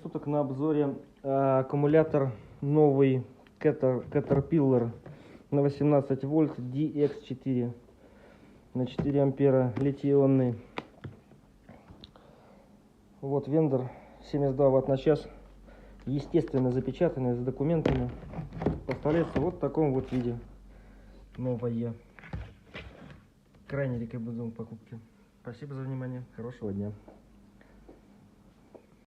суток на обзоре аккумулятор новый Caterpillar на 18 вольт DX4 на 4 ампера литий-ионный. Вот вендор, 72 ватт на час, естественно запечатанный с документами. Поставляется вот в таком вот виде. Новое. Крайне рекомендуем покупки. Спасибо за внимание. Хорошего дня.